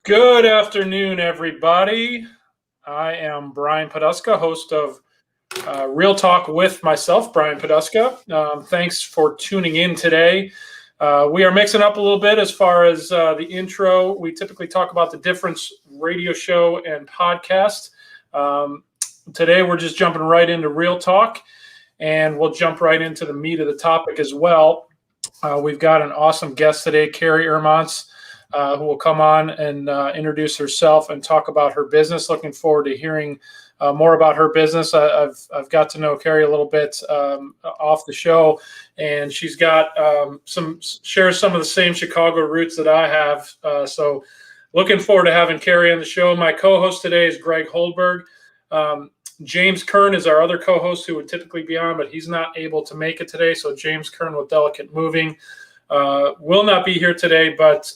Good afternoon, everybody. I am Brian Poduska, host of Real Talk with myself, Brian Poduska. Thanks for tuning in today. We are mixing up a little bit as far as the intro. We typically talk about the difference radio show and podcast. Today, we're just jumping right into Real Talk, and we'll jump right into the meat of the topic as well. We've got an awesome guest today, Carrie Ermans, who will come on and introduce herself and talk about her business. Looking forward to hearing more about her business. I've got to know Carrie a little bit off the show, and she's got shares some of the same Chicago roots that I have. So looking forward to having Carrie on the show. My co-host today is Greg Holdberg. James Kern is our other co-host who would typically be on, but he's not able to make it today. So James Kern with Delicate Moving will not be here today, but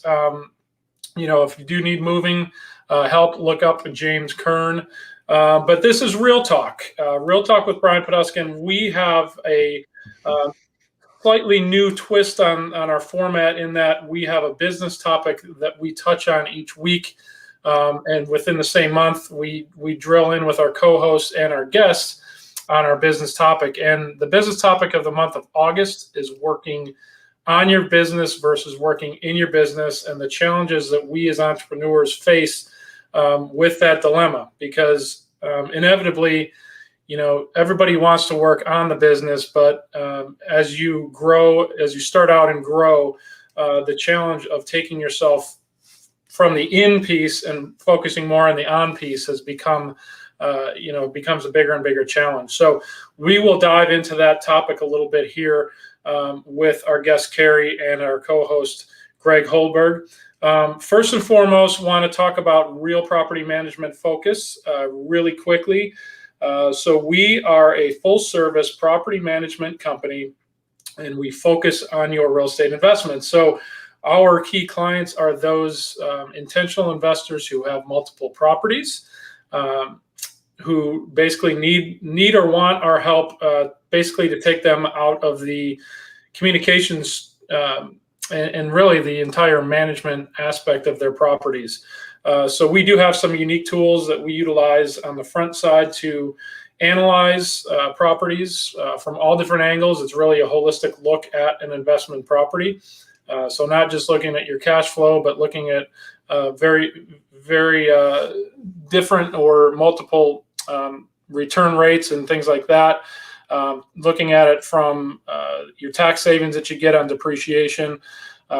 if you do need moving help, look up James Kern. But this is Real Talk with Brian Poduska, and we have a slightly new twist on our format in that we have a business topic that we touch on each week. And within the same month, we drill in with our co-hosts and our guests on our business topic. And the business topic of the month of August is working on your business versus working in your business, and the challenges that we as entrepreneurs face with that dilemma. Because inevitably, everybody wants to work on the business, but as you start out and grow, the challenge of taking yourself from the in piece and focusing more on the on piece has becomes a bigger and bigger challenge. So we will dive into that topic a little bit here with our guest Carrie and our co-host Greg Holdberg. First and foremost, want to talk about Real Property Management Focus really quickly. So we are a full-service property management company, and we focus on your real estate investments. So our key clients are those intentional investors who have multiple properties, who basically need or want our help, basically to take them out of the communications and really the entire management aspect of their properties. So we do have some unique tools that we utilize on the front side to analyze properties from all different angles. It's really a holistic look at an investment property. So not just looking at your cash flow, but looking at very, very different or multiple return rates and things like that. Looking at it from your tax savings that you get on depreciation.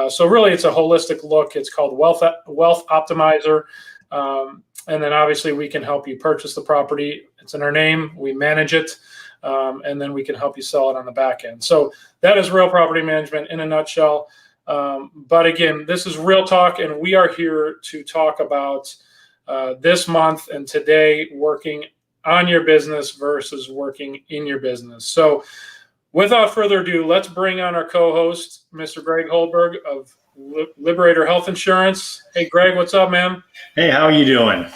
So really, it's a holistic look. It's called Wealth Optimizer. And then obviously we can help you purchase the property. It's in our name. We manage it. And then we can help you sell it on the back end. So that is Real Property Management in a nutshell. But again, this is Real Talk, and we are here to talk about this month and today working on your business versus working in your business. So without further ado, let's bring on our co-host, Mr. Greg Holdberg of Liberator Health Insurance. Hey, Greg, what's up, man? Hey, how are you doing?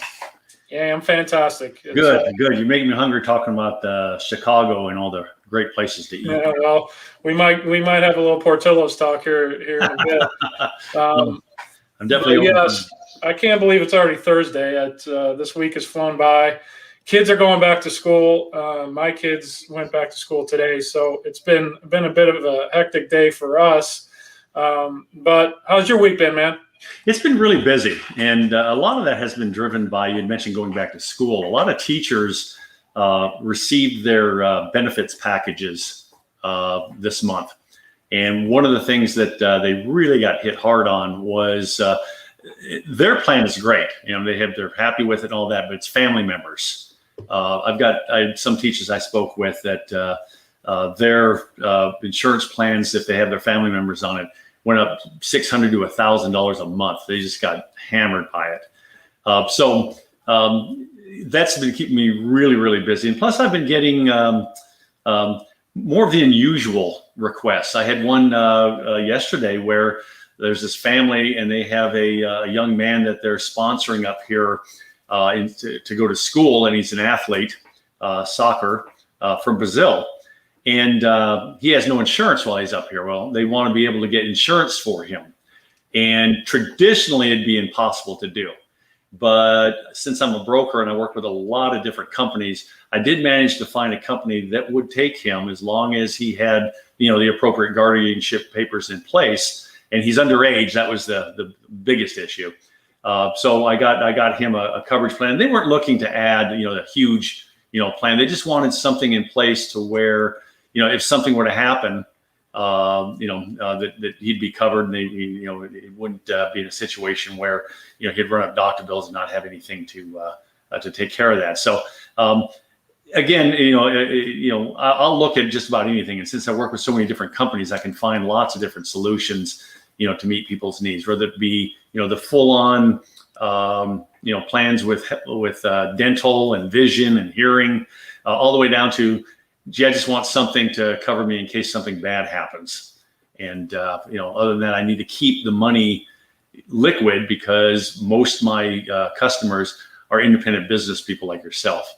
Yeah, I'm fantastic. Good. You're making me hungry talking about Chicago and all the great places to eat. Yeah, well, we might have a little Portillo's talk here in a bit. I'm definitely. Yes, I can't believe it's already Thursday. This week has flown by. Kids are going back to school. My kids went back to school today, so it's been a bit of a hectic day for us. But how's your week been, man? It's been really busy, and a lot of that has been driven by, you mentioned going back to school. A lot of teachers received their benefits packages this month. And one of the things that they really got hit hard on was their plan is great. They're happy with it and all that, but it's family members. I had some teachers I spoke with that their insurance plans, if they have their family members on it, went up $600 to $1,000 a month. They just got hammered by it. So that's been keeping me really, really busy. And plus, I've been getting more of the unusual requests. I had one yesterday where there's this family and they have a young man that they're sponsoring up here to go to school, and he's an athlete, soccer from Brazil. And he has no insurance while he's up here. Well, they want to be able to get insurance for him. And traditionally, it'd be impossible to do. But since I'm a broker and I work with a lot of different companies, I did manage to find a company that would take him as long as he had, the appropriate guardianship papers in place. And he's underage. That was the biggest issue. So I got him a coverage plan. They weren't looking to add, a huge, plan. They just wanted something in place to where, if something were to happen, that he'd be covered, and it wouldn't be in a situation where, he'd run up doctor bills and not have anything to take care of that. So, again, I'll look at just about anything. And since I work with so many different companies, I can find lots of different solutions, to meet people's needs, whether it be, the full on, plans with dental and vision and hearing, all the way down to, gee, I just want something to cover me in case something bad happens. And, other than that, I need to keep the money liquid because most of my customers are independent business people like yourself.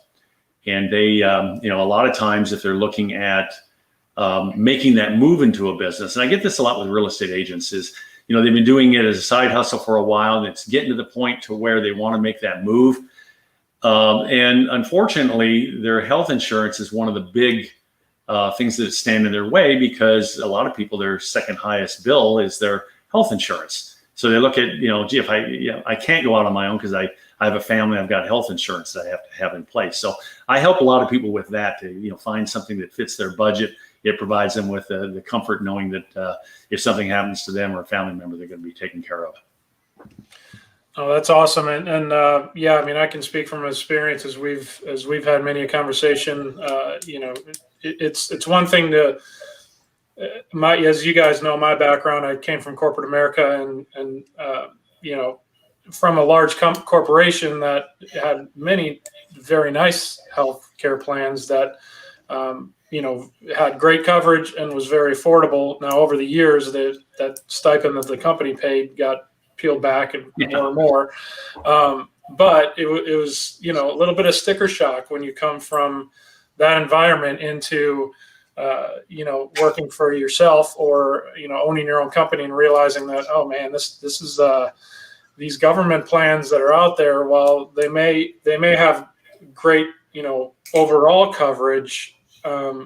And they, a lot of times if they're looking at making that move into a business, and I get this a lot with real estate agents, is, they've been doing it as a side hustle for a while, and it's getting to the point to where they want to make that move. And unfortunately, their health insurance is one of the big things that stand in their way, because a lot of people, their second highest bill is their health insurance. So they look at, gee, if I can't go out on my own because I have a family, I've got health insurance that I have to have in place. So I help a lot of people with that to, find something that fits their budget. It provides them with the comfort knowing that if something happens to them or a family member, they're going to be taken care of. Oh, that's awesome. And yeah, I mean, I can speak from experience as we've had many a conversation. It's one thing to as you guys know, my background, I came from corporate America and from a large corporation that had many very nice health care plans that, had great coverage and was very affordable. Now, over the years, that stipend that the company paid got peeled back and more. But it was, a little bit of sticker shock when you come from that environment into, working for yourself or, owning your own company and realizing that, oh man, this is, these government plans that are out there, while they may have great, overall coverage, all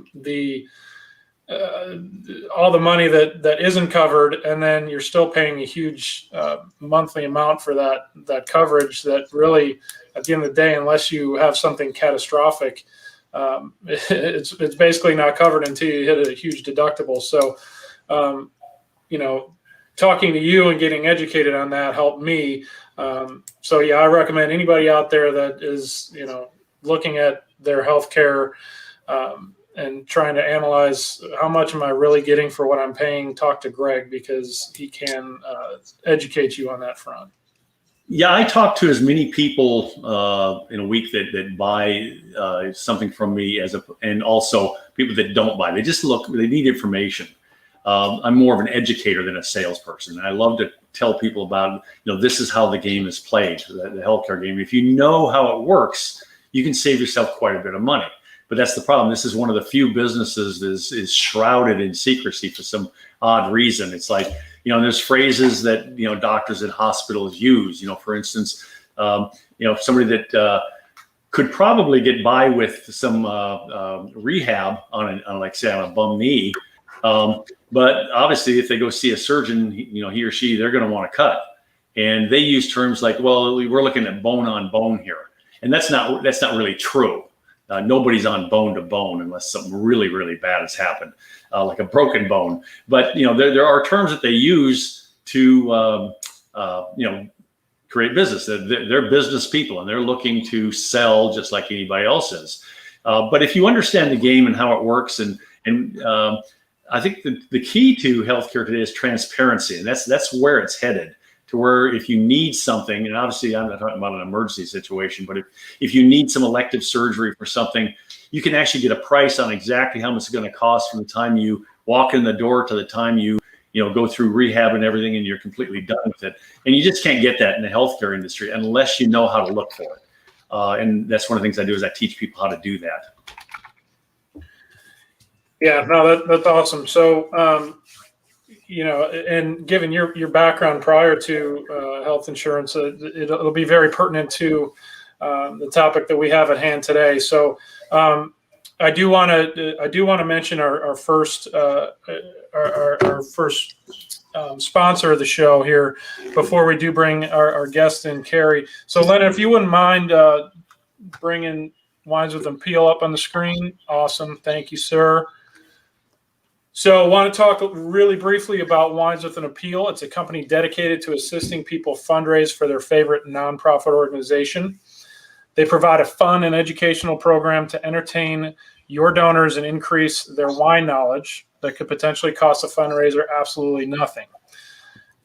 the money that isn't covered, and then you're still paying a huge monthly amount for that coverage that really, at the end of the day, unless you have something catastrophic, it's basically not covered until you hit a huge deductible. So, talking to you and getting educated on that helped me. So yeah, I recommend anybody out there that is, looking at their healthcare and trying to analyze how much am I really getting for what I'm paying, talk to Greg, because he can educate you on that front. Yeah, I talk to as many people in a week that buy something from me and also people that don't buy. They just they need information. I'm more of an educator than a salesperson. I love to tell people about, this is how the game is played, the healthcare game. If you know how it works, you can save yourself quite a bit of money. But that's the problem. This is one of the few businesses that is shrouded in secrecy for some odd reason. It's like, there's phrases that, doctors in hospitals use, for instance, somebody that could probably get by with some rehab on a bum knee. But obviously if they go see a surgeon, he or she, they're going to want to cut. And they use terms like, well, we're looking at bone on bone here. And that's not really true. Nobody's on bone to bone unless something really, really bad has happened, like a broken bone. But, there are terms that they use to, create business. They're business people and they're looking to sell just like anybody else is. But if you understand the game and how it works, and I think the key to healthcare today is transparency. And that's where it's headed, to where if you need something, and obviously I'm not talking about an emergency situation, but if you need some elective surgery for something, you can actually get a price on exactly how much it's going to cost from the time you walk in the door to the time you go through rehab and everything, and you're completely done with it. And you just can't get that in the healthcare industry unless you know how to look for it. And that's one of the things I do is I teach people how to do that. Yeah, no, that's awesome. So, and given your background prior to health insurance, it'll be very pertinent to the topic that we have at hand today. So I do want to mention our first our first sponsor of the show here before we do bring our guest in, Carrie. So Lennon, if you wouldn't mind bringing Wines with an Appeal up on the screen. Awesome. Thank you, sir. So I want to talk really briefly about Wines with an Appeal. It's a company dedicated to assisting people fundraise for their favorite nonprofit organization. They provide a fun and educational program to entertain your donors and increase their wine knowledge that could potentially cost a fundraiser absolutely nothing.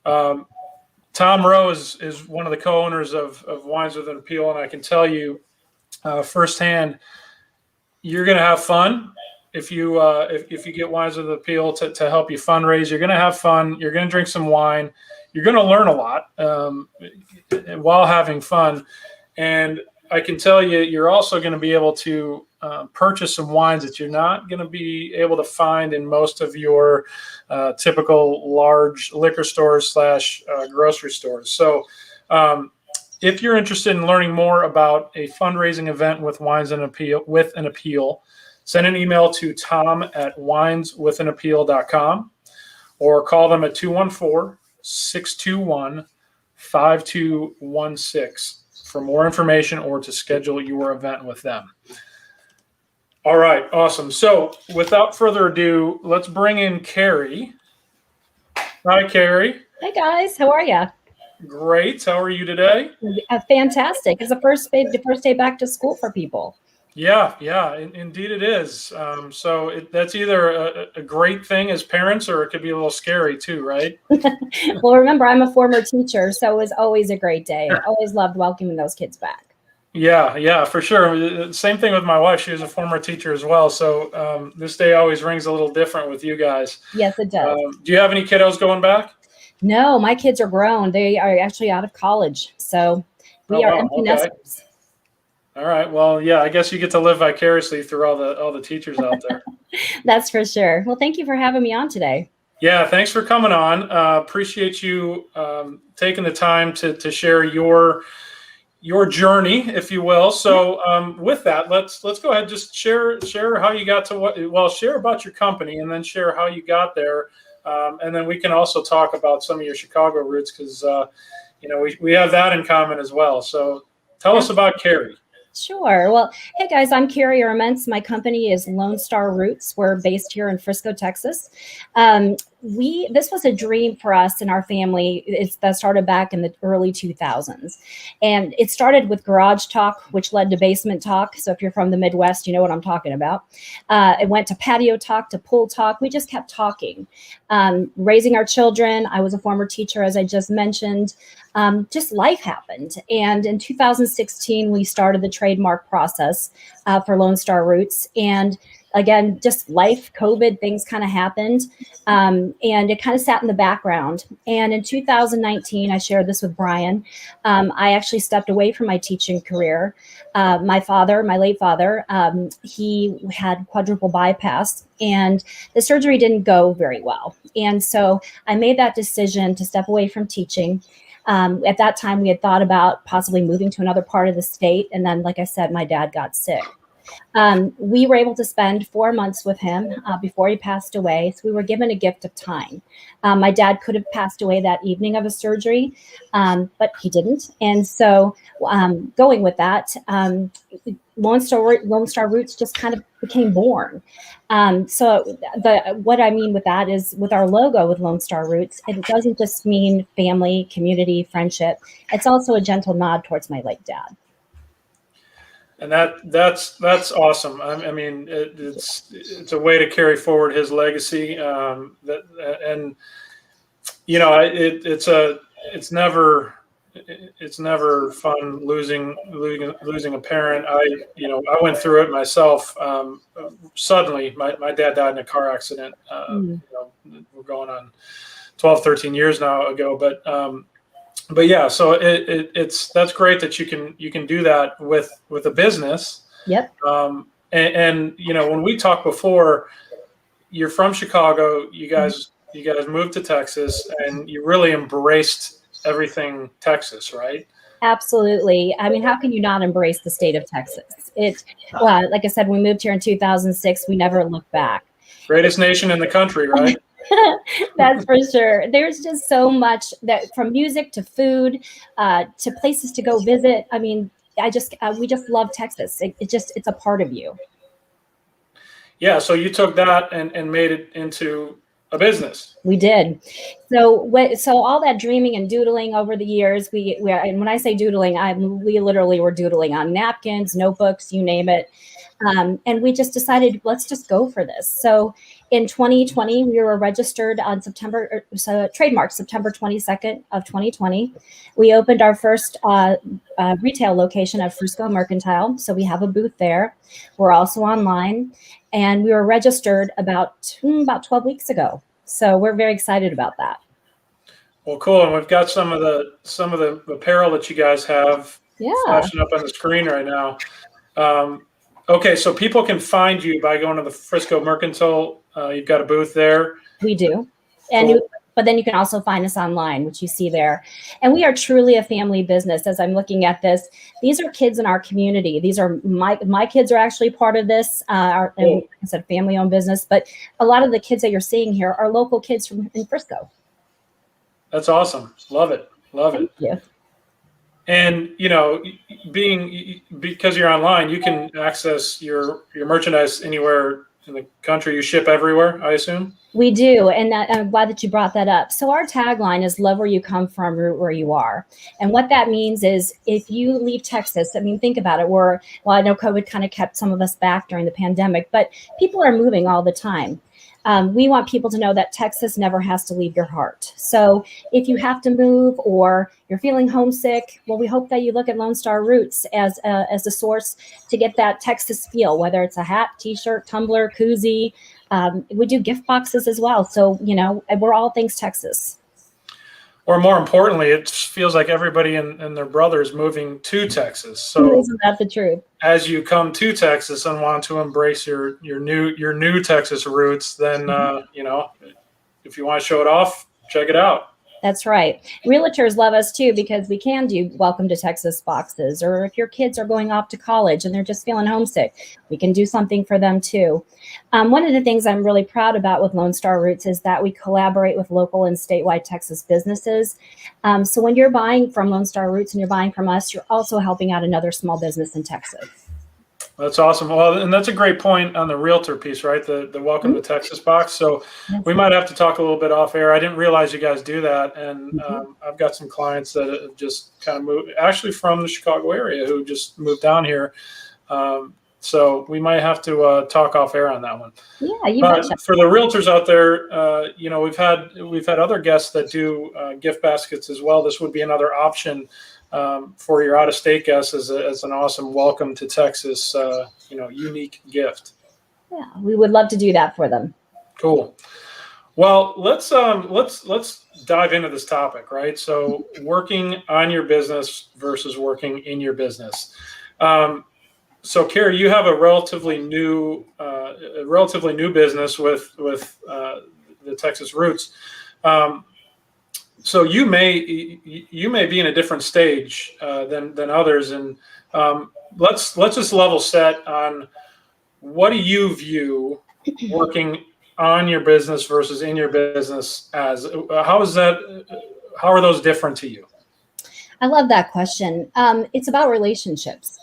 Tom Rowe is one of the co-owners of Wines with an Appeal, and I can tell you firsthand, you're going to have fun if you get Wines with an Appeal to help you fundraise. You're going to have fun. You're going to drink some wine. You're going to learn a lot while having fun, and I can tell you, you're also going to be able to purchase some wines that you're not going to be able to find in most of your typical large liquor stores / grocery stores. So if you're interested in learning more about a fundraising event with Wines and Appeal, with an Appeal, send an email to tom@wineswithanappeal.com or call them at 214-621-5216. for more information or to schedule your event with them. All right, awesome. So without further ado, let's bring in Carrie. Hi, Carrie. Hey guys, how are you? Great. How are you today? Fantastic. It's the first day back to school for people. Yeah, indeed it is. So that's either a great thing as parents, or it could be a little scary too, right? Well, remember, I'm a former teacher, so it was always a great day. I always loved welcoming those kids back. Yeah, for sure. Same thing with my wife. She was a former teacher as well. So this day always rings a little different with you guys. Yes, it does. Do you have any kiddos going back? No, my kids are grown. They are actually out of college. So we are empty nesters. All right. Well, yeah, I guess you get to live vicariously through all the teachers out there. That's for sure. Well, thank you for having me on today. Yeah, thanks for coming on. Appreciate you taking the time to share your journey, if you will. So with that, let's go ahead and just share how you got to share about your company and then share how you got there. And then we can also talk about some of your Chicago roots because, we have that in common as well. So tell us about Carrie. Sure. Well, hey guys, I'm Carrie Erments. My company is Lone Star Roots. We're based here in Frisco, Texas. This was a dream for us and our family. That started back in the early 2000s. And it started with garage talk, which led to basement talk. So if you're from the Midwest, you know what I'm talking about. It went to patio talk, to pool talk. We just kept talking. Raising our children. I was a former teacher, as I just mentioned. Just life happened. And in 2016, we started the trademark process for Lone Star Roots. And again, just life, COVID, things kind of happened. And it kind of sat in the background. And in 2019, I shared this with Brian. I actually stepped away from my teaching career. My late father, he had quadruple bypass and the surgery didn't go very well. And so I made that decision to step away from teaching. At that time, we had thought about possibly moving to another part of the state. And then, like I said, my dad got sick. We were able to spend 4 months with him before he passed away. So we were given a gift of time. My dad could have passed away that evening of a surgery, but he didn't. And so going with that, Lone Star Roots just kind of became born. So what I mean with that is with our logo with Lone Star Roots, it doesn't just mean family, community, friendship. It's also a gentle nod towards my late dad. And that's awesome. I mean, it's a way to carry forward his legacy. It's never fun losing a parent. I went through it myself. Suddenly, my dad died in a car accident. We're going on 12, 13 years now ago, but yeah, so that's great that you can do that with a business. Yep. And when we talked before, you're from Chicago. You guys you guys moved to Texas and you really embraced everything Texas, right? Absolutely. I mean, how can you not embrace the state of Texas? Well, like I said, we moved here in 2006. We never looked back. Greatest nation in the country, right? That's for sure. There's just so much that from music to food to places to go visit. I mean, we just love Texas. It's a part of you. Yeah. So you took that and made it into a business. We did. So all that dreaming and doodling over the years, and when I say doodling, we literally were doodling on napkins, notebooks, you name it. And we just decided, let's just go for this. So in 2020, we were registered on trademarked September 22nd of 2020. We opened our first retail location at Frisco Mercantile. So we have a booth there. We're also online, and we were registered about 12 weeks ago. So we're very excited about that. Well, cool. And we've got some of the apparel that you guys have flashing up on the screen right now. Okay, so people can find you by going to the Frisco Mercantile. You've got a booth there. We do. And but then you can also find us online, which you see there. And we are truly a family business. As I'm looking at this, these are kids in our community. These are my kids are actually part of this. And like I said, family-owned business. But a lot of the kids that you're seeing here are local kids in Frisco. That's awesome. Love it. Love it. Thank you. And, because you're online, you can access your merchandise anywhere in the country. You ship everywhere, I assume? We do. And I'm glad that you brought that up. So our tagline is love where you come from, root where you are. And what that means is if you leave Texas, I mean, think about it. Well, I know COVID kind of kept some of us back during the pandemic, but people are moving all the time. We want people to know that Texas never has to leave your heart. So if you have to move or you're feeling homesick, well, we hope that you look at Lone Star Roots as a source to get that Texas feel, whether it's a hat, t-shirt, tumbler, koozie. We do gift boxes as well. So, we're all things Texas. Or more importantly, it feels like everybody and their brother is moving to Texas. So isn't that the truth? As you come to Texas and want to embrace your new Texas roots, then if you want to show it off, check it out. That's right. Realtors love us too because we can do welcome to Texas boxes, or if your kids are going off to college and they're just feeling homesick, we can do something for them too. One of the things I'm really proud about with Lone Star Roots is that we collaborate with local and statewide Texas businesses. So when you're buying from Lone Star Roots and you're buying from us, you're also helping out another small business in Texas. That's awesome. Well, and that's a great point on the realtor piece, right? The welcome to Texas box. So we might have to talk a little bit off air. I didn't realize you guys do that. And I've got some clients that have just kind of moved, actually from the Chicago area, who just moved down here. So we might have to talk off air on that one. Yeah, you but betcha. For the realtors out there, we've had other guests that do gift baskets as well. This would be another option for your out-of-state guests as an awesome welcome to Texas, unique gift. Yeah, we would love to do that for them. Cool. Well, let's dive into this topic, right? So, working on your business versus working in your business. So, Carrie, you have a relatively new business with the Texas Roots. So you may be in a different stage than others, and let's just level set on what do you view working on your business versus in your business as? How are those different to you? I love that question. It's about relationships.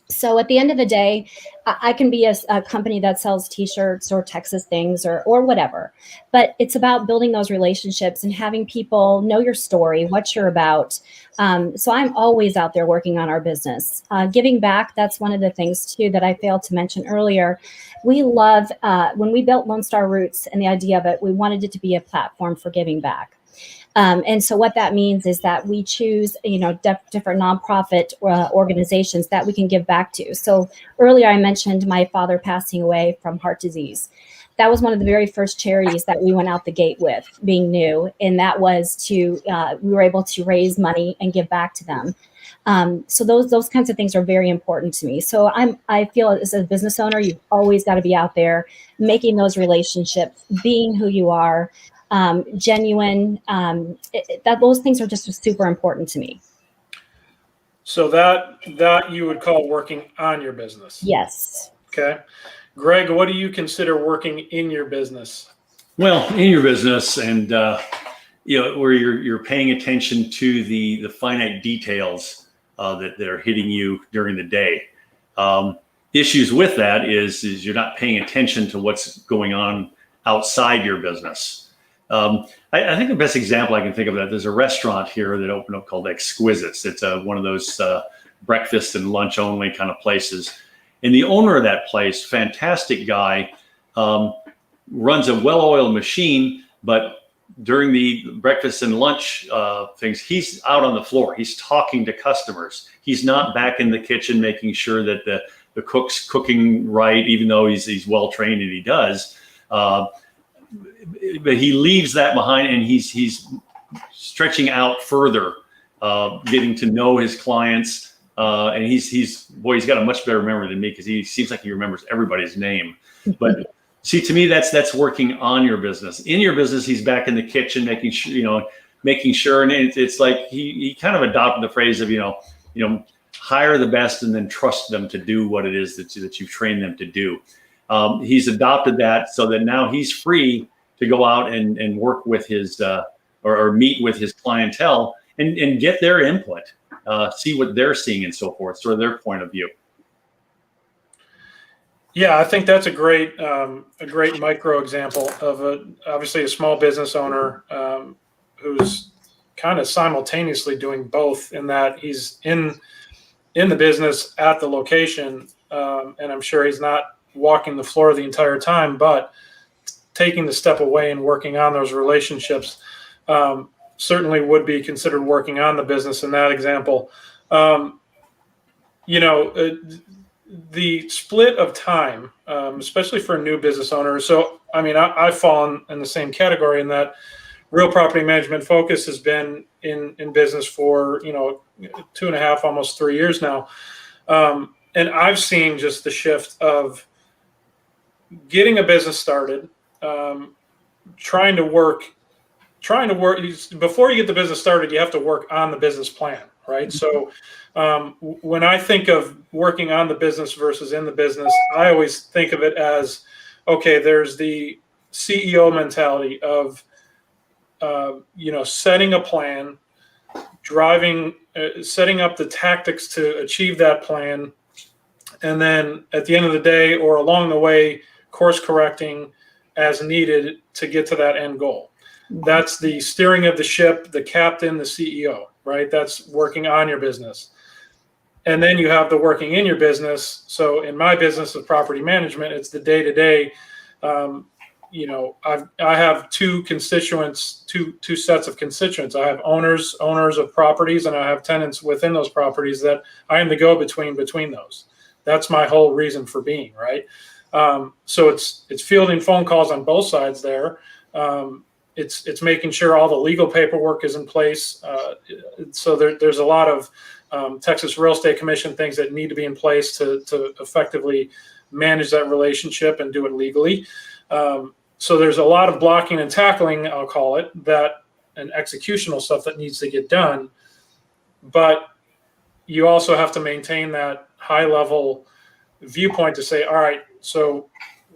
So at the end of the day, I can be a company that sells T-shirts or Texas things or whatever, but it's about building those relationships and having people know your story, what you're about. So I'm always out there working on our business. Giving back, that's one of the things too that I failed to mention earlier. We love, when we built Lone Star Roots and the idea of it, we wanted it to be a platform for giving back. And so what that means is that we choose, different nonprofit organizations that we can give back to. So earlier I mentioned my father passing away from heart disease. That was one of the very first charities that we went out the gate with, being new. And that was we were able to raise money and give back to them. So those kinds of things are very important to me. So I feel as a business owner, you've always got to be out there making those relationships, being who you are. genuine. That those things are just super important to me. So that you would call working on your business. Yes. Okay. Greg, what do you consider working in your business? Well, in your business, and where you're paying attention to the finite details that are hitting you during the day. Issues with that is you're not paying attention to what's going on outside your business. I think the best example I can think of that, there's a restaurant here that opened up called Exquisites. It's one of those breakfast and lunch only kind of places. And the owner of that place, fantastic guy, runs a well-oiled machine, but during the breakfast and lunch things, he's out on the floor. He's talking to customers. He's not back in the kitchen making sure that the cook's cooking right, even though he's well-trained and he does. But he leaves that behind, and he's stretching out further, getting to know his clients. And he's got a much better memory than me, because he seems like he remembers everybody's name. But see, to me, that's working on your business. In your business, he's back in the kitchen making sure, and it's like he kind of adopted the phrase of hire the best and then trust them to do what it is that you've trained them to do. He's adopted that so that now he's free to go out and work with his or meet with his clientele and get their input, see what they're seeing and so forth, sort of their point of view. Yeah, I think that's a great micro example of obviously a small business owner who's kind of simultaneously doing both, in that he's in the business at the location, and I'm sure he's not walking the floor the entire time, but taking the step away and working on those relationships certainly would be considered working on the business in that example. The split of time, especially for a new business owner. So, I mean, I've fallen in the same category in that Real Property Management Focus has been in business for, 2.5, almost 3 years now. And I've seen just the shift of getting a business started, trying to work, before you get the business started, you have to work on the business plan, right? So when I think of working on the business versus in the business, I always think of it as, okay, there's the CEO mentality of, setting a plan, setting up the tactics to achieve that plan. And then at the end of the day or along the way, course correcting as needed to get to that end goal. That's the steering of the ship, the captain, the CEO, right? That's working on your business. And then you have the working in your business. So in my business of property management, it's the day-to-day. I have two constituents, two sets of constituents. I have owners of properties, and I have tenants within those properties that I am the go-between between those. That's my whole reason for being, right? So it's fielding phone calls on both sides there. It's making sure all the legal paperwork is in place. So there's a lot of Texas Real Estate Commission things that need to be in place to effectively manage that relationship and do it legally. So there's a lot of blocking and tackling, I'll call it, and executional stuff that needs to get done. But you also have to maintain that high level viewpoint to say, all right, so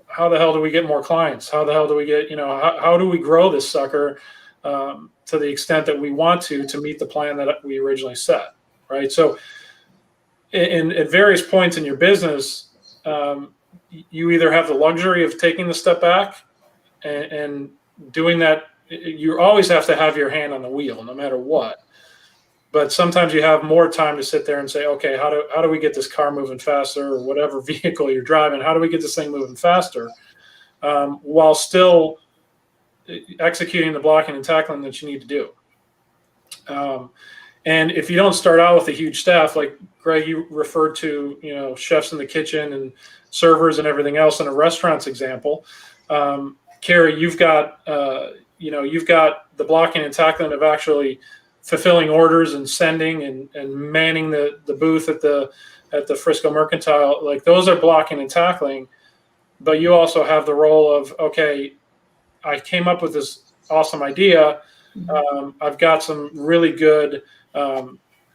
how the hell do we get more clients? How the hell do we get, how do we grow this sucker to the extent that we want to meet the plan that we originally set, right? So at various points in your business, you either have the luxury of taking the step back and doing that. You always have to have your hand on the wheel no matter what. But sometimes you have more time to sit there and say, okay, how do we get this car moving faster, or whatever vehicle you're driving? How do we get this thing moving faster while still executing the blocking and tackling that you need to do? And if you don't start out with a huge staff, like Greg, you referred to, chefs in the kitchen and servers and everything else in a restaurant's example. Carrie, you've got the blocking and tackling of actually fulfilling orders and sending and manning the booth at the Frisco Mercantile. Like, those are blocking and tackling, but you also have the role of, okay, I came up with this awesome idea. I've got some really good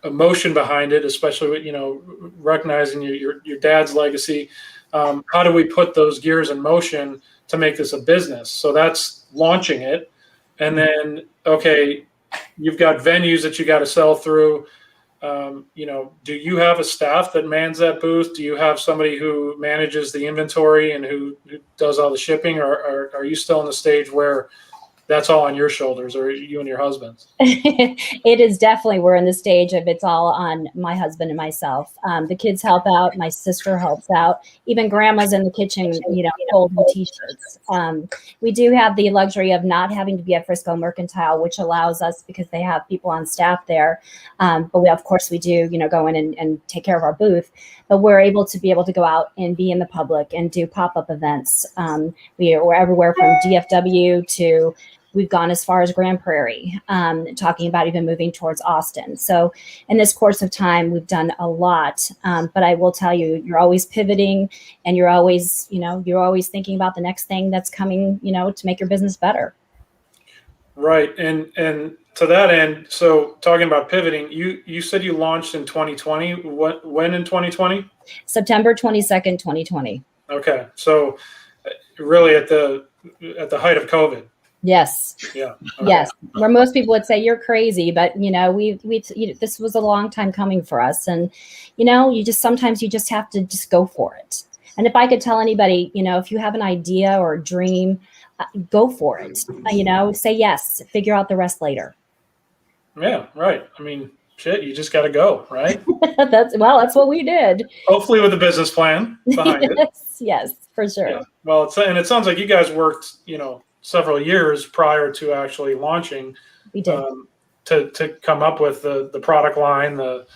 emotion behind it, especially with, recognizing your dad's legacy. How do we put those gears in motion to make this a business? So that's launching it. And then, okay, you've got venues that you got to sell through. Do you have a staff that mans that booth? Do you have somebody who manages the inventory and who does all the shipping, or are you still in the stage where that's all on your shoulders, or you and your husband's? It is definitely, we're in the stage of it's all on my husband and myself. The kids help out. My sister helps out. Even grandma's in the kitchen, folding t-shirts. We do have the luxury of not having to be at Frisco Mercantile, which allows us, because they have people on staff there. But of course we do, go in and take care of our booth, but we're able to go out and be in the public and do pop-up events. We're everywhere from DFW to, we've gone as far as Grand Prairie, talking about even moving towards Austin. So in this course of time, we've done a lot. But I will tell you, you're always pivoting, and you're always thinking about the next thing that's coming, to make your business better. Right. And to that end, so talking about pivoting, you said you launched in 2020. When in 2020? September 22nd, 2020. Okay. So really at the height of COVID. Yes. Yeah. Okay. Yes. Where most people would say you're crazy, but this was a long time coming for us, and sometimes you just have to just go for it. And if I could tell anybody, if you have an idea or a dream, go for it. Say yes. Figure out the rest later. Yeah. Right. I mean, shit, you just got to go, right? That's what we did. Hopefully with a business plan behind it. Yes, for sure. Yeah. Well, it sounds like you guys worked, several years prior to actually launching. We did. To come up with the product line, the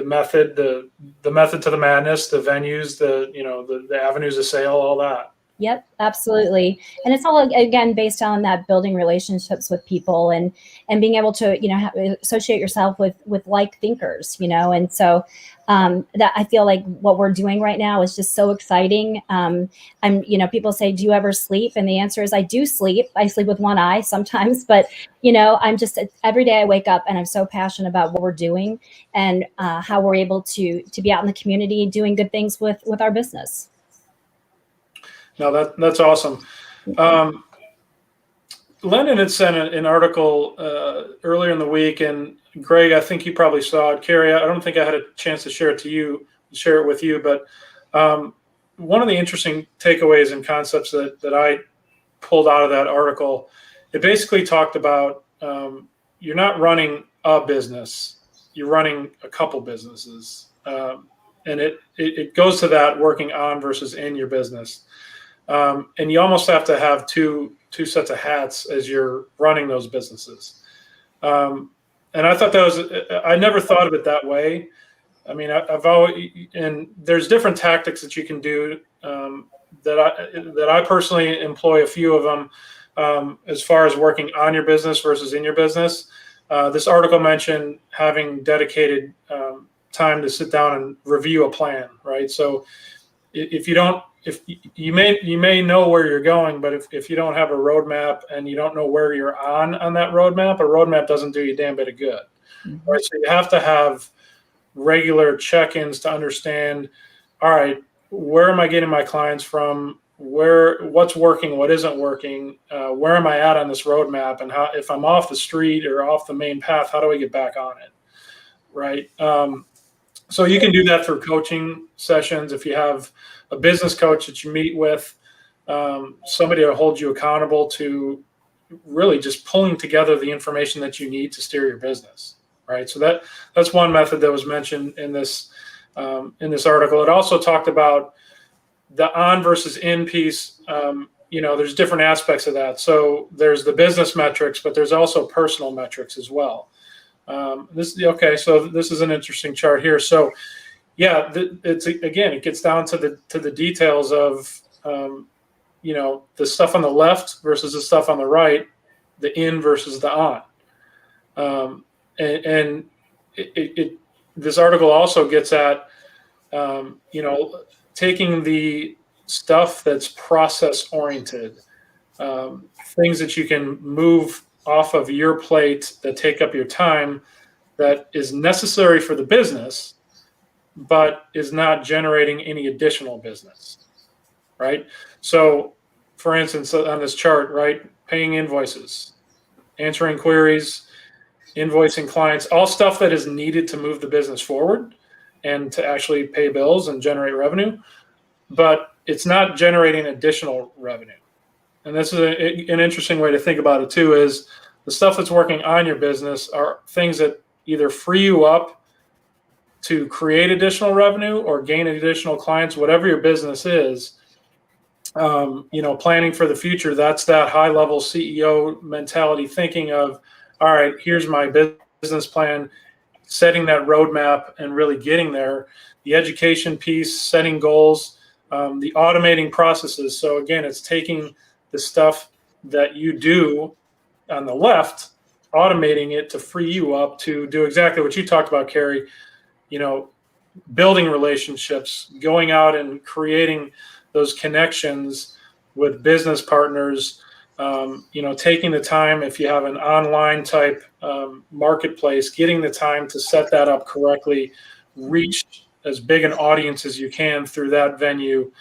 method, the method to the madness, the venues, the avenues of sale, all that. Yep, absolutely. And it's all, again, based on that building relationships with people and being able to, associate yourself with like thinkers, and so that I feel like what we're doing right now is just so exciting. People say, do you ever sleep? And the answer is I do sleep. I sleep with one eye sometimes, but I'm just, every day I wake up and I'm so passionate about what we're doing and how we're able to be out in the community doing good things with our business. No, that's awesome. Lennon had sent an article earlier in the week, and Greg, I think you probably saw it. Carrie, I don't think I had a chance to share it with you, but one of the interesting takeaways and concepts that I pulled out of that article, it basically talked about you're not running a business, you're running a couple businesses, and it goes to that working on versus in your business. And you almost have to have two sets of hats as you're running those businesses. And I thought I never thought of it that way. I mean, I've always, and there's different tactics that you can do that I personally employ a few of them as far as working on your business versus in your business. This article mentioned having dedicated time to sit down and review a plan, right? So if you may know where you're going, but if you don't have a roadmap and you don't know where you're on that roadmap, a roadmap doesn't do you a damn bit of good. Mm-hmm. Right? So you have to have regular check-ins to understand, all right, where am I getting my clients from? What's working, what isn't working? Where am I at on this roadmap? And how, if I'm off the street or off the main path, how do I get back on it? Right. So you can do that through coaching sessions. If you have a business coach that you meet with, somebody to hold you accountable to really just pulling together the information that you need to steer your business, right? So that's one method that was mentioned in this article. It also talked about the on versus in piece. There's different aspects of that. So there's the business metrics, but there's also personal metrics as well. So this is an interesting chart here. So yeah, it gets down to the details of, the stuff on the left versus the stuff on the right, the in versus the on. This article also gets at, taking the stuff that's process oriented things that you can move off of your plate that take up your time that is necessary for the business, but is not generating any additional business, right? So, for instance, on this chart, right, paying invoices, answering queries, invoicing clients, all stuff that is needed to move the business forward and to actually pay bills and generate revenue, but it's not generating additional revenue. And this is an interesting way to think about it too, is the stuff that's working on your business are things that either free you up to create additional revenue or gain additional clients, whatever your business is. Planning for the future, that's that high level CEO mentality, thinking of, all right, here's my business plan, setting that roadmap and really getting there. The education piece, setting goals, the automating processes. So again, it's taking the stuff that you do on the left, automating it to free you up to do exactly what you talked about, Carrie, building relationships, going out and creating those connections with business partners, taking the time, if you have an online type marketplace, getting the time to set that up correctly, reach as big an audience as you can through that venue,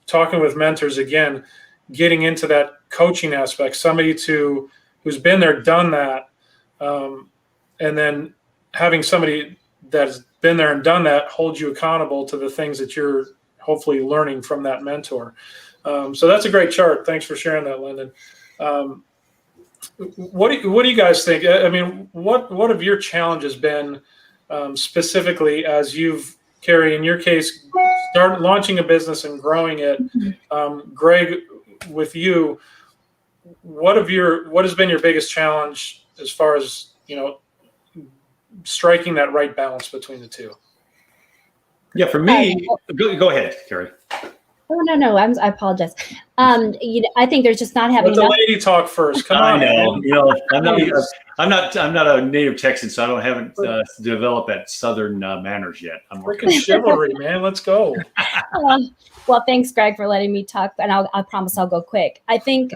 talking with mentors, again, getting into that coaching aspect, somebody who's been there, done that, and then having somebody that's been there and done that hold you accountable to the things that you're hopefully learning from that mentor. So that's a great chart. Thanks for sharing that, Lyndon. What do you guys think? I mean, what have your challenges been specifically as you've, Carrie, in your case, started launching a business and growing it? Greg, with you, what has been your biggest challenge as far as striking that right balance between the two? Yeah, for me, go ahead, Carrie. Oh, no, I apologize. I think there's just not having. Let the lady talk first. Come on. I know. I'm not a native Texan, so haven't developed that Southern manners yet. I'm freaking chivalry, man. Let's go. Well, thanks, Greg, for letting me talk, and I promise I'll go quick. I think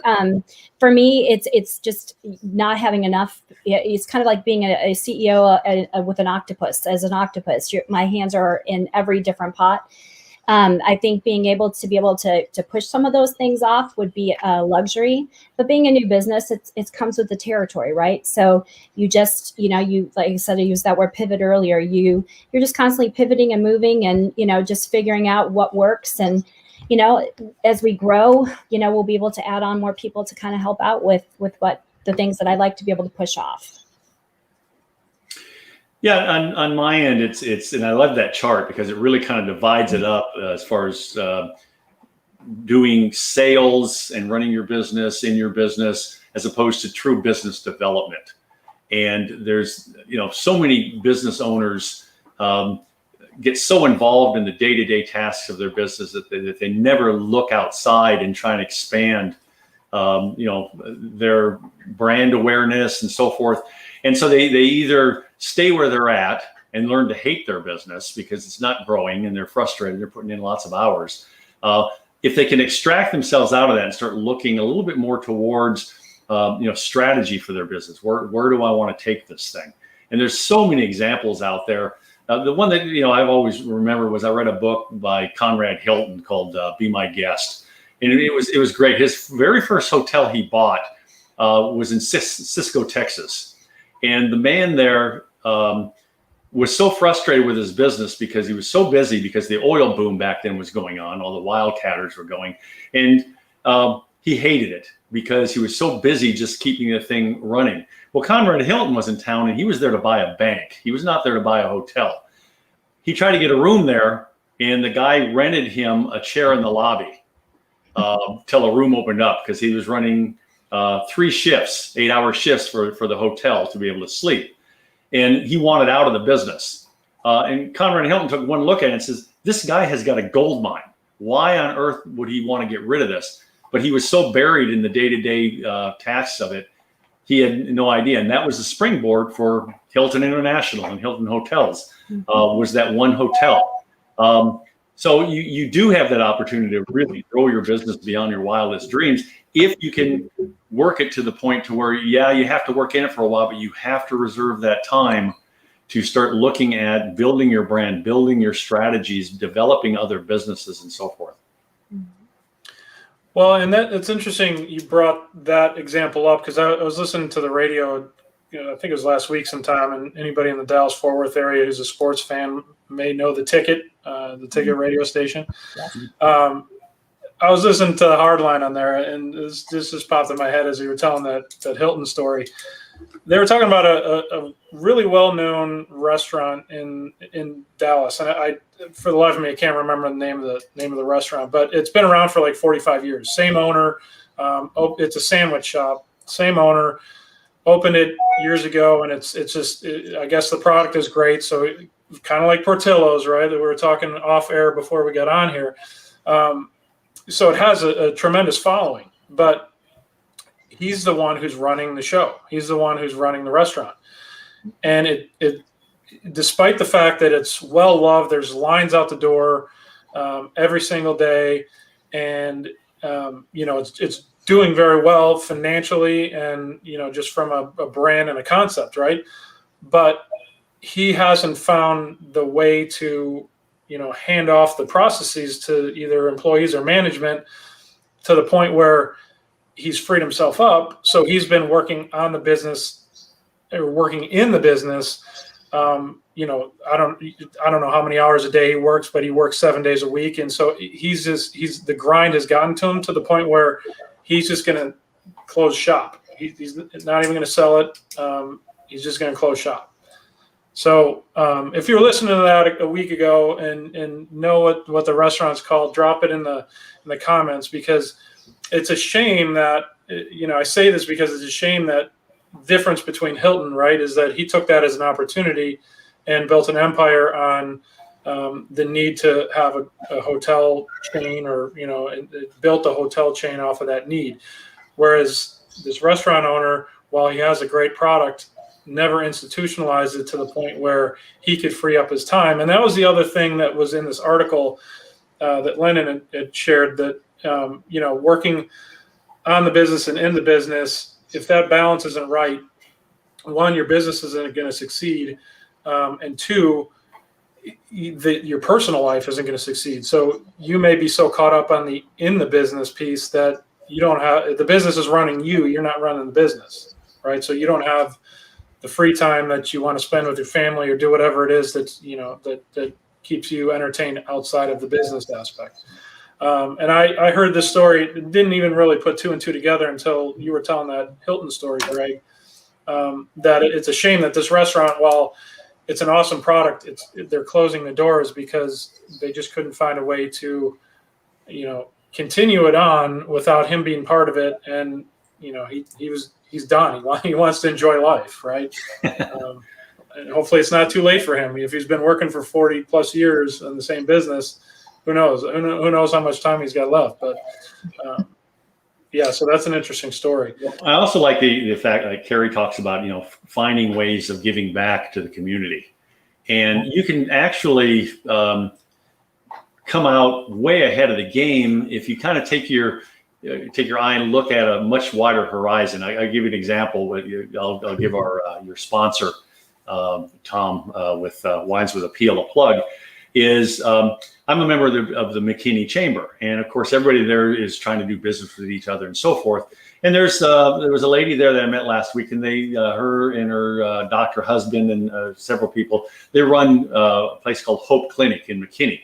for me, it's just not having enough. It's kind of like being a CEO with an octopus. As an octopus, my hands are in every different pot. I think being able to push some of those things off would be a luxury, but being a new business, it comes with the territory, right? So you just, you, like I said, I used that word pivot earlier. You're just constantly pivoting and moving and, just figuring out what works. And, as we grow, we'll be able to add on more people to kind of help out with what the things that I like to be able to push off. Yeah, on my end, it's and I love that chart because it really kind of divides it up as far as doing sales and running your business in your business as opposed to true business development. And there's so many business owners get so involved in the day-to-day tasks of their business that they never look outside and try and expand their brand awareness and so forth. And so they either stay where they're at and learn to hate their business because it's not growing and they're frustrated, they're putting in lots of hours. If they can extract themselves out of that and start looking a little bit more towards, strategy for their business, where do I want to take this thing? And there's so many examples out there. The one that, I've always remembered was I read a book by Conrad Hilton called Be My Guest. And it was great. His very first hotel he bought was in Cisco, Texas. And the man there was so frustrated with his business because he was so busy because the oil boom back then was going on. All the wildcatters were going. And he hated it because he was so busy just keeping the thing running. Well, Conrad Hilton was in town and he was there to buy a bank. He was not there to buy a hotel. He tried to get a room there and the guy rented him a chair in the lobby till a room opened up because he was running 3 shifts, 8-hour shifts for the hotel to be able to sleep. And he wanted out of the business. And Conrad Hilton took one look at it and says, this guy has got a gold mine. Why on earth would he want to get rid of this? But he was so buried in the day-to-day tasks of it, he had no idea. And that was the springboard for Hilton International and Hilton Hotels, was that one hotel. So you do have that opportunity to really grow your business beyond your wildest dreams if you can work it to the point to where, yeah, you have to work in it for a while, but you have to reserve that time to start looking at building your brand, building your strategies, developing other businesses, and so forth. Well, and it's interesting you brought that example up, because I was listening to the radio, I think it was last week sometime, and anybody in the Dallas-Fort Worth area who's a sports fan may know the Ticket radio station. Yes. I was listening to the Hardline on there, and this just popped in my head as you were telling that Hilton story. They were talking about a really well-known restaurant in Dallas, and I for the life of me I can't remember the name of the restaurant, but it's been around for like 45 years. Same owner. It's a sandwich shop. Same owner. Opened it years ago, and it's just I guess the product is great. So kind of like Portillo's, right? That we were talking off air before we got on here. So it has a tremendous following, but he's the one who's running the show. He's the one who's running the restaurant. And it despite the fact that it's well loved, there's lines out the door every single day. And, it's doing very well financially and, just from a brand and a concept, right? But he hasn't found the way to, hand off the processes to either employees or management to the point where he's freed himself up. So he's been working on the business or working in the business. I don't know how many hours a day he works, but he works 7 days a week. And so the grind has gotten to him to the point where he's just going to close shop. He's not even going to sell it. He's just going to close shop. So if you were listening to that a week ago and know what the restaurant's called, drop it in the comments, because it's a shame that, I say this because it's a shame that difference between Hilton, right, is that he took that as an opportunity and built an empire on the need to have a hotel chain, or, built a hotel chain off of that need. Whereas this restaurant owner, while he has a great product, never institutionalized it to the point where he could free up his time. And that was the other thing that was in this article that Lennon had shared, that, working on the business and in the business, if that balance isn't right, one, your business isn't going to succeed. And two, your personal life isn't going to succeed. So you may be so caught up in the business piece that you don't have, the business is running you, you're not running the business, right? So you don't have the free time that you want to spend with your family or do whatever it is that's, that keeps you entertained outside of the business aspect. And I heard this story, didn't even really put two and two together until you were telling that Hilton story, Greg, that it's a shame that this restaurant, while it's an awesome product, they're closing the doors because they just couldn't find a way to, continue it on without him being part of it. And, he's done. He wants to enjoy life, right? And hopefully it's not too late for him. If he's been working for 40 plus years in the same business, who knows? Who knows how much time he's got left? But so that's an interesting story. I also like the fact that Carrie talks about, finding ways of giving back to the community. And you can actually come out way ahead of the game if you kind of take your eye and look at a much wider horizon. I give you an example. I'll give your sponsor, Tom, with Wines with Appeal, a plug. Is I'm a member of the McKinney Chamber, and of course everybody there is trying to do business with each other and so forth. And there was a lady there that I met last week, and her and her doctor husband and several people, they run a place called Hope Clinic in McKinney,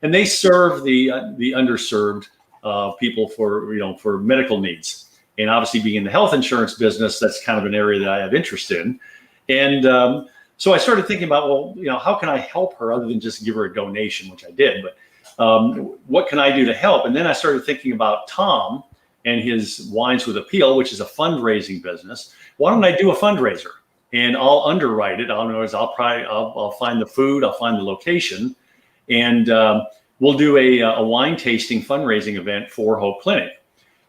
and they serve the underserved people for medical needs. And obviously, being in the health insurance business, that's kind of an area that I have interest in. And so I started thinking about, well, how can I help her other than just give her a donation, which I did, but what can I do to help? And then I started thinking about Tom and his Wines with Appeal, which is a fundraising business. Why don't I do a fundraiser? And I'll underwrite it. I'll find the food, I'll find the location, and we'll do a wine tasting fundraising event for Hope Clinic.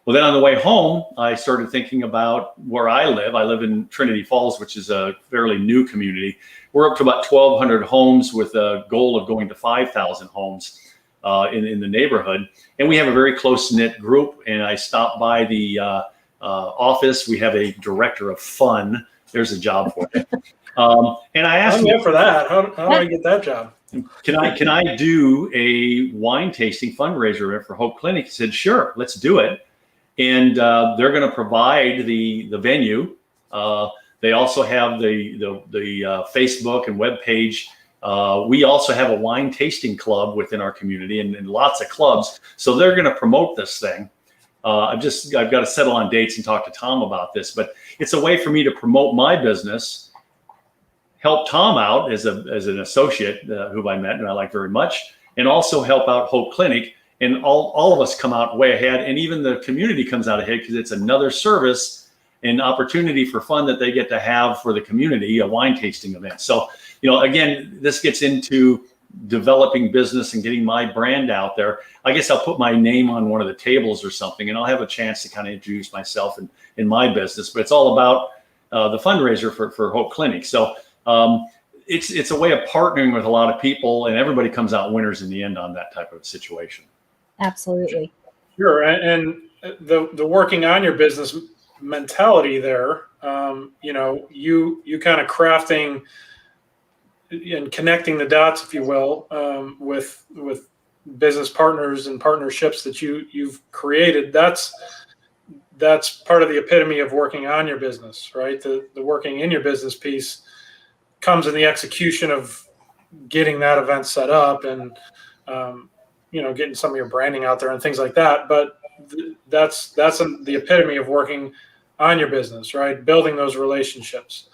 Well, then on the way home, I started thinking about where I live. I live in Trinity Falls, which is a fairly new community. We're up to about 1,200 homes with a goal of going to 5,000 homes in the neighborhood. And we have a very close-knit group. And I stopped by the office. We have a director of fun. There's a job for it. And I asked him for that. How do I get that job? Can I do a wine tasting fundraiser event for Hope Clinic? He said, sure, let's do it. And they're going to provide the venue. They also have the Facebook and web page. We also have a wine tasting club within our community and lots of clubs. So they're going to promote this thing. I've got to settle on dates and talk to Tom about this, but it's a way for me to promote my business, help Tom out as an associate who I met and I like very much, and also help out Hope Clinic. And all of us come out way ahead, and even the community comes out ahead because it's another service and opportunity for fun that they get to have for the community, a wine tasting event. So, again, this gets into developing business and getting my brand out there. I guess I'll put my name on one of the tables or something, and I'll have a chance to kind of introduce myself and in my business. But it's all about the fundraiser for Hope Clinic. So it's a way of partnering with a lot of people, and everybody comes out winners in the end on that type of situation. Absolutely. Sure. And the working on your business mentality there, you kind of crafting and connecting the dots, if you will, with business partners and partnerships that you've created. That's part of the epitome of working on your business, right? The working in your business piece comes in the execution of getting that event set up and getting some of your branding out there and things like that. But that's the epitome of working on your business, right? Building those relationships.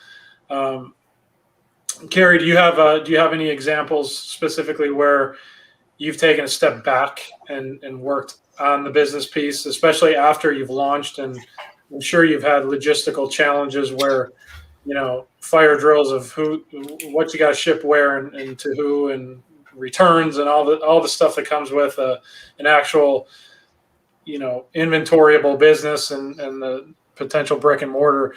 Carrie, do you have any examples specifically where you've taken a step back and worked on the business piece, especially after you've launched? And I'm sure you've had logistical challenges where, fire drills of what you got to ship where and to who, and returns and all the stuff that comes with an actual, inventoriable business and the potential brick and mortar.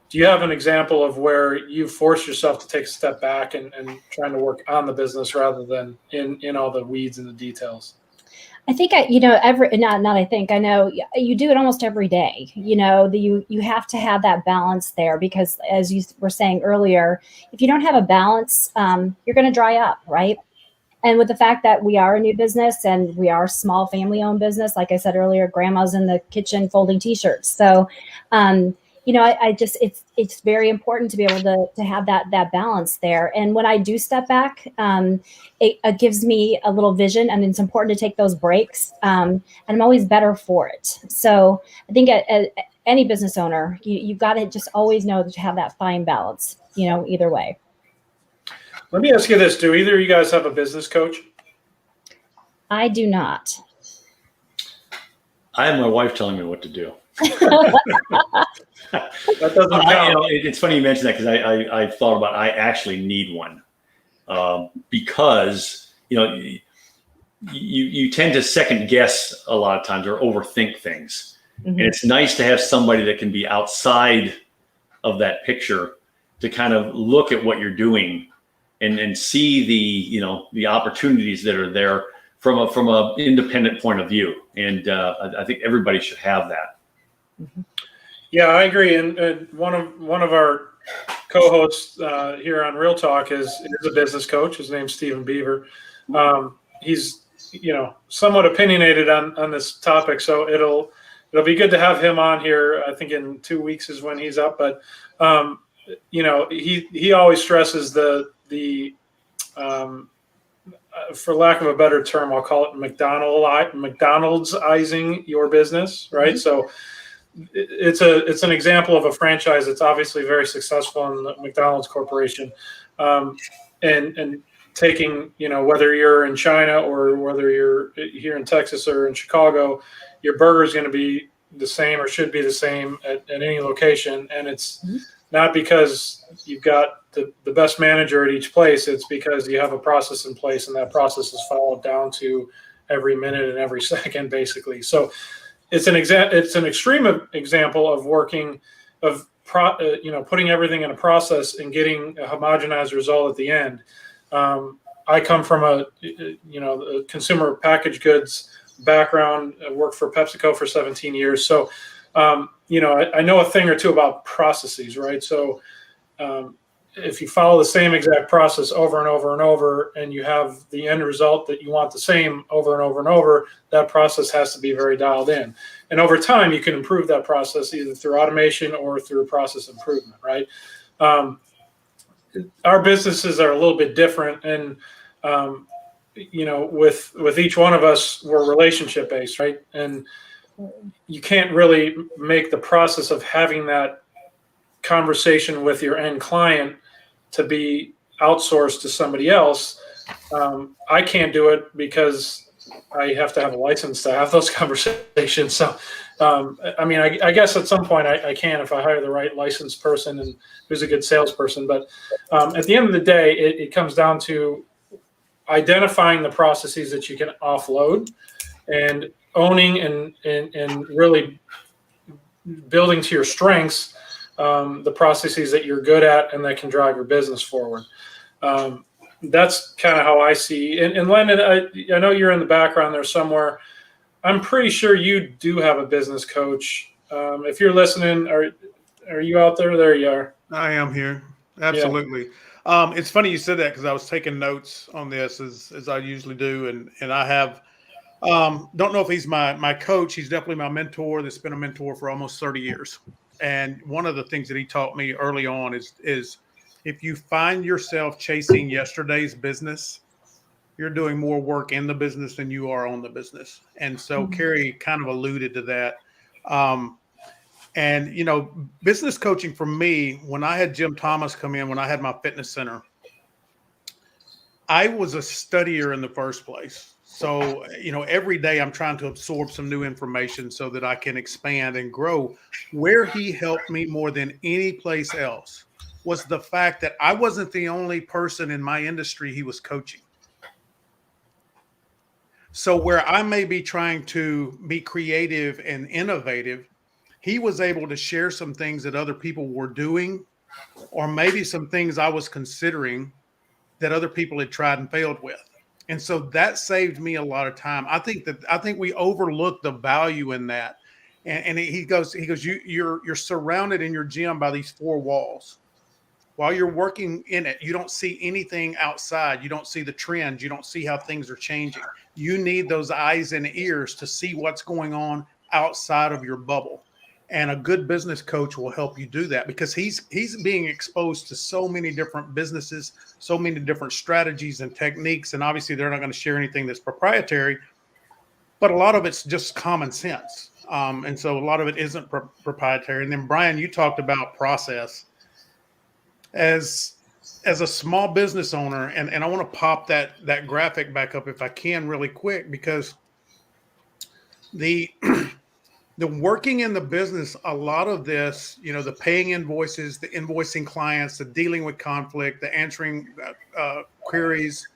Do you have an example of where you forced yourself to take a step back and trying to work on the business rather than in all the weeds and the details? I think I know you do it almost every day. You have to have that balance there, because as you were saying earlier, if you don't have a balance, you're going to dry up, right? And with the fact that we are a new business and we are a small family-owned business, like I said earlier, grandma's in the kitchen folding T-shirts. So, it's very important to be able to have that balance there. And when I do step back, it gives me a little vision, and it's important to take those breaks. And I'm always better for it. So I think any business owner, you've got to just always know that you have that fine balance, either way. Let me ask you this. Do either of you guys have a business coach? I do not. I have my wife telling me what to do. That doesn't count. It's funny you mentioned that, because I thought about I actually need one, because you tend to second guess a lot of times or overthink things. Mm-hmm. And it's nice to have somebody that can be outside of that picture to kind of look at what you're doing and see the opportunities that are there from a independent point of view. And I think everybody should have that. Mm-hmm. Yeah, I agree. And one of our co-hosts here on Real Talk is a business coach. His name's Stephen Beaver. He's somewhat opinionated on this topic, so it'll be good to have him on here. I think in 2 weeks is when he's up. But he always stresses the for lack of a better term, I'll call it McDonald'sizing your business, right? Mm-hmm. So it's an example of a franchise that's obviously very successful in the McDonald's Corporation, and taking, whether you're in China or whether you're here in Texas or in Chicago, your burger is going to be the same or should be the same at any location. And it's not because you've got the best manager at each place. It's because you have a process in place, and that process is followed down to every minute and every second, basically. So it's an extreme example of putting everything in a process and getting a homogenized result at the end. I come from a consumer packaged goods background. I worked for PepsiCo for 17 years. So, I know a thing or two about processes, right? So if you follow the same exact process over and over and over, and you have the end result that you want the same over and over and over, that process has to be very dialed in. And over time, you can improve that process either through automation or through process improvement, right? Our businesses are a little bit different, and with each one of us, we're relationship based, right? And you can't really make the process of having that conversation with your end client to be outsourced to somebody else. I can't do it because I have to have a license to have those conversations. So, I guess at some point I can if I hire the right licensed person and who's a good salesperson. But at the end of the day, it comes down to identifying the processes that you can offload and owning and really building to your strengths the processes that you're good at and that can drive your business forward. That's kind of how I see. And Landon, I know you're in the background there somewhere. I'm pretty sure you do have a business coach. If you're listening, are you out there? There you are. I am here. Absolutely. Yeah. It's funny you said that because I was taking notes on this as I usually do. And I have, don't know if he's my coach. He's definitely my mentor. That's been a mentor for almost 30 years. And one of the things that he taught me early on is if you find yourself chasing yesterday's business, you're doing more work in the business than you are on the business. And so Carrie kind of alluded to that. And, business coaching for me, when I had Jim Thomas come in, when I had my fitness center, I was a studier in the first place. So, every day I'm trying to absorb some new information so that I can expand and grow. Where he helped me more than any place else was the fact that I wasn't the only person in my industry he was coaching. So where I may be trying to be creative and innovative, he was able to share some things that other people were doing, or maybe some things I was considering that other people had tried and failed with. And so that saved me a lot of time. I think we overlook the value in that. And he goes, you're surrounded in your gym by these four walls. While you're working in it, you don't see anything outside. You don't see the trends. You don't see how things are changing. You need those eyes and ears to see what's going on outside of your bubble. And a good business coach will help you do that because he's being exposed to so many different businesses, so many different strategies and techniques. And obviously they're not going to share anything that's proprietary, but a lot of it's just common sense. And so a lot of it isn't proprietary. And then Brian, you talked about process. As a small business owner, and I want to pop that graphic back up if I can really quick, because the working in the business, a lot of this, the paying invoices, the invoicing clients, the dealing with conflict, the answering queries,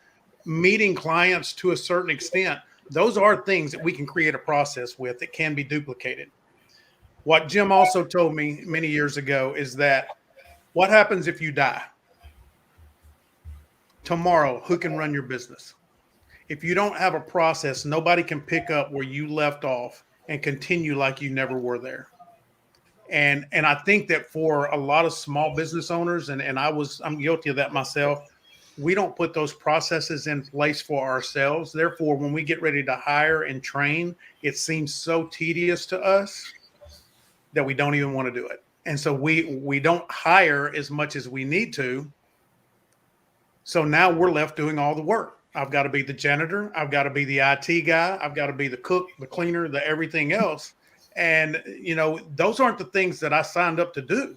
meeting clients to a certain extent, those are things that we can create a process with that can be duplicated. What Jim also told me many years ago is that what happens if you die? Tomorrow, who can run your business? If you don't have a process, nobody can pick up where you left off and continue like you never were there. And I think that for a lot of small business owners, and I'm guilty of that myself, we don't put those processes in place for ourselves. Therefore, when we get ready to hire and train, it seems so tedious to us that we don't even want to do it. And so we don't hire as much as we need to. So now we're left doing all the work. I've got to be the janitor. I've got to be the IT guy. I've got to be the cook, the cleaner, the everything else. And, those aren't the things that I signed up to do.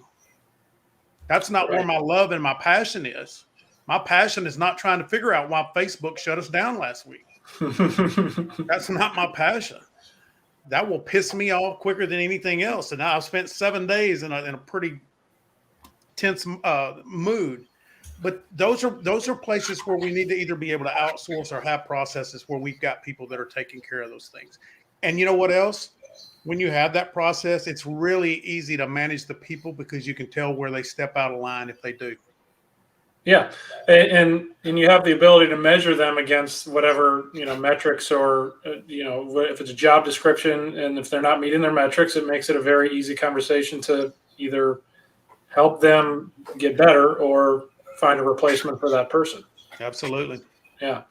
That's not where my love and my passion is. My passion is not trying to figure out why Facebook shut us down last week. That's not my passion. That will piss me off quicker than anything else. And now I've spent 7 days in a pretty tense mood. But those are places where we need to either be able to outsource or have processes where we've got people that are taking care of those things. And you know what else? When you have that process, it's really easy to manage the people because you can tell where they step out of line if they do. Yeah, and you have the ability to measure them against whatever metrics, or if it's a job description, and if they're not meeting their metrics, it makes it a very easy conversation to either help them get better or find a replacement for that person. Absolutely. Yeah.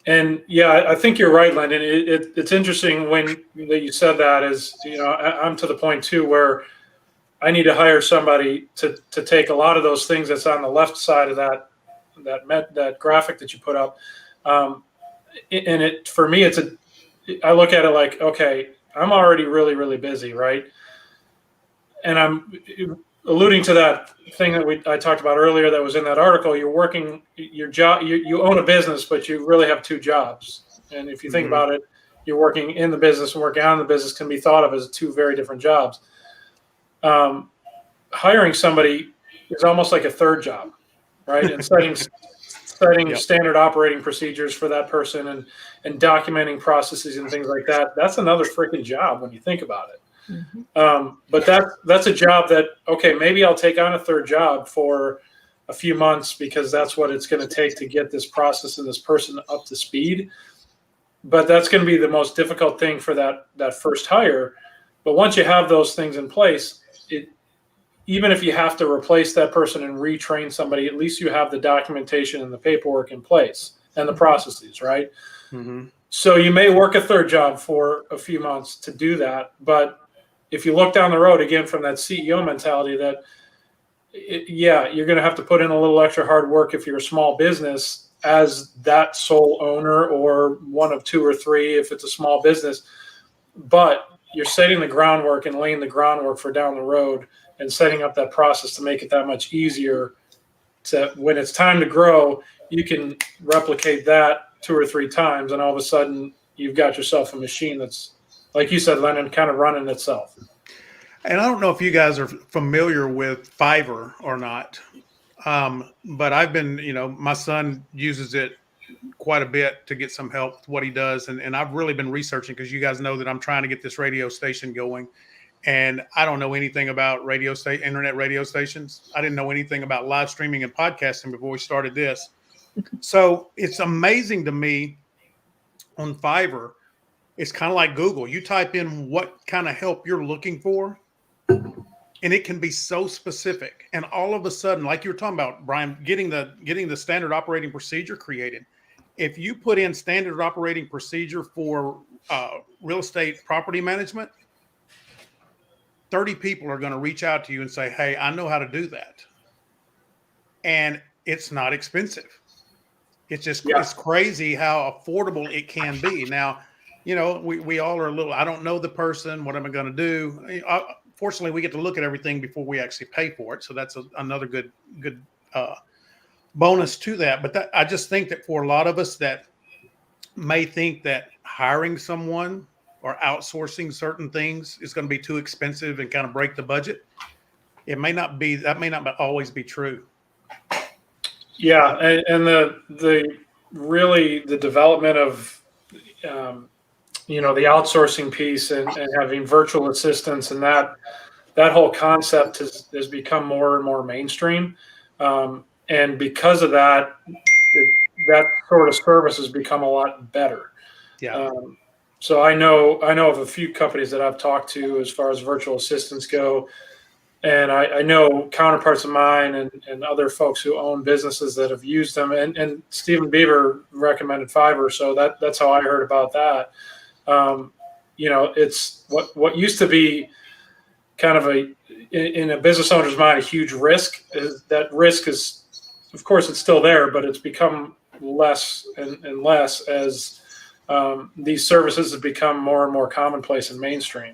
And yeah, I think you're right, Lyndon. It's interesting that you said that. Is I'm to the point too where I need to hire somebody to take a lot of those things that's on the left side of that graphic that you put up. And for me, I look at it like, okay, I'm already really, really busy, right? And I'm alluding to that thing that I talked about earlier that was in that article. You're working your job, you own a business, but you really have two jobs. And if you think about it, you're working in the business and working on the business can be thought of as two very different jobs. Hiring somebody is almost like a third job, right? And setting Yep. standard operating procedures for that person and documenting processes and things like that. That's another freaking job when you think about it. But that's a job that, okay, maybe I'll take on a third job for a few months because that's what it's going to take to get this process and this person up to speed. But that's going to be the most difficult thing for that first hire. But once you have those things in place, even if you have to replace that person and retrain somebody, at least you have the documentation and the paperwork in place and the processes, right? So you may work a third job for a few months to do that. But if you look down the road, again, from that CEO mentality that, you're going to have to put in a little extra hard work if you're a small business as that sole owner, or one of two or three if it's a small business. But you're setting the groundwork and laying the groundwork for down the road and setting up that process to make it that much easier to, when it's time to grow, you can replicate that 2 or 3 times. And all of a sudden you've got yourself a machine that's, like you said, Lennon, kind of running itself. And I don't know if you guys are familiar with Fiverr or not. But I've been, my son uses it quite a bit to get some help with what he does. And I've really been researching because you guys know that I'm trying to get this radio station going. And I don't know anything about internet radio stations. I didn't know anything about live streaming and podcasting before we started this. So it's amazing to me on Fiverr. It's kind of like Google. You type in what kind of help you're looking for, and it can be so specific. And all of a sudden, like you were talking about, Brian, getting the standard operating procedure created. If you put in standard operating procedure for real estate property management, 30 people are going to reach out to you and say, hey, I know how to do that. And it's not expensive. It's just It's crazy how affordable it can be. Now, we all are a little, I don't know the person. What am I going to do? Fortunately, we get to look at everything before we actually pay for it. So that's another good bonus to that. But I just think that for a lot of us that may think that hiring someone or outsourcing certain things is going to be too expensive and kind of break the budget, that may not always be true. Yeah, and the development of the outsourcing piece and having virtual assistants and that whole concept has become more and more mainstream, and because of that, that sort of service has become a lot better. Yeah. So I know of a few companies that I've talked to as far as virtual assistants go. And I know counterparts of mine and other folks who own businesses that have used them. And Stephen Beaver recommended Fiverr, so that's how I heard about that. It's what used to be kind of in a business owner's mind, a huge risk. That risk is, of course, it's still there, but it's become less and less as these services have become more and more commonplace and mainstream.